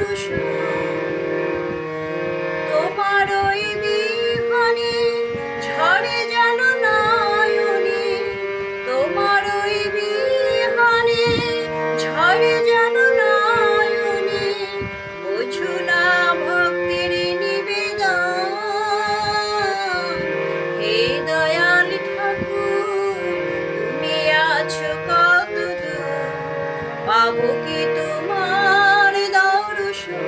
দর্শন। তোমার ওই বিহানে ঝরে যেন নয়নে, তোমার ওই বিহানে ঝরে যেন নয়নে, বুঝু না ভক্তের নিবেদন। হে দয়াল ঠাকুর, তুমি আছো কত দূর, পাবো কি তোমার দর্শন।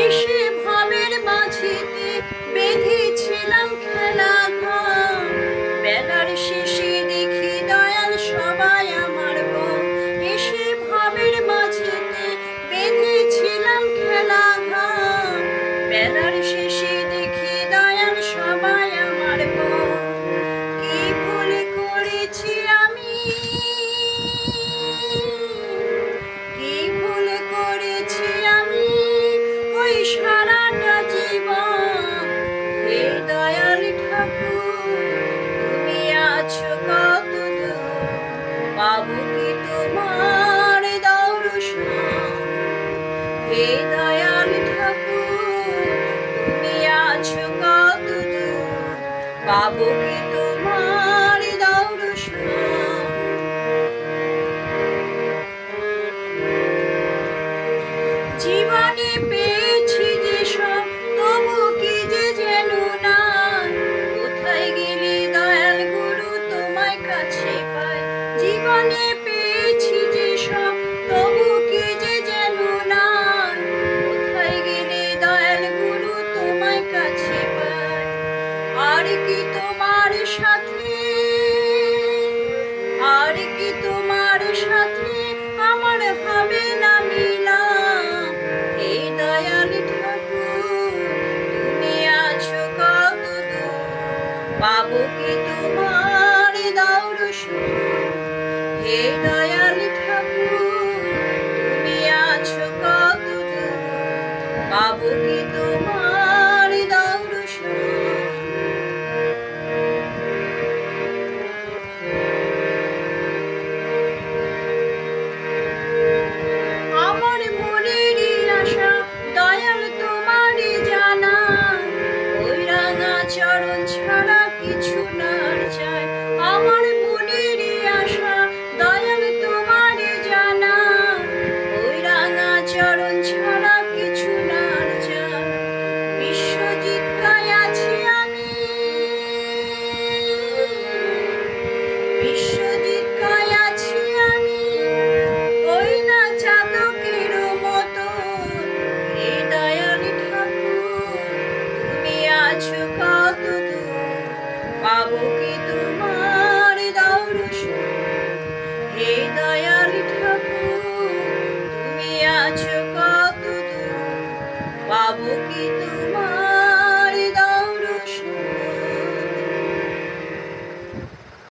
এসে ভাবের মাঝেতে বেঁধেছিলাম খেলা ঘর, বেলার শেষে দেখি দয়াল সবাই আমার বউ। এসে ভাবের মাঝেতে বেঁধেছিলাম খেলা ঘর, বেলার শেষে দেখি দয়াল সবাই আমার বউ। কি ভুল করেছি আমি, কি ভুল করেছি আমি ওই সারাটা জীবন। হে দয়াল ঠাকুর, তুমি আছো কত দূর, পাবো কি তোমার দর্শন। হে দয়াল ঠাকুর, তুমি আছো কত দূর, পাবো কি তোমার দর্শন। জীবনে পেয়েছি যেসব, তবু কি যে যেন নাই, কোথায় গেলে দয়াল গুরু তোমায় কাছে পাই। জীবনে পেয়েছি যেসব, তবু কি যে যেন নাই, কোথায় গেলে দয়াল গুরু তোমায় কাছে পাই। আর কি তোমার সাথে, আর কি তোমার সাথে আমার হবে না মিলন। হে দয়াল ঠাকুর, তুমি আছো কত দূর, পাবো কি তোমার দর্শন। হে দয়াল ঠাকুর, তুমি আছো কত দূর, পাবো কি তোমার দর্শন। আমার মনেরই আশা দয়াল তোমারই জানা, ওই রাঙা চরণ ছাড়া কিছু না চাই। আমার মনেরই আশা দয়াল তোমারই জানা, ওই রাঙা চরণ ছাড়া কিছু না চাই। বিশ্বজিৎ গায়াছি আমি, বিশ্বজিৎ গায়াছি আমি ওই না চাতকের মতন। হে দয়াল ঠাকুর, তুমি আছো কত দূর, পাবো কি তোমার দর্শন। হে দয়াল ঠাকুর, তুমি আছো কত দূর, পাবো কি তোমার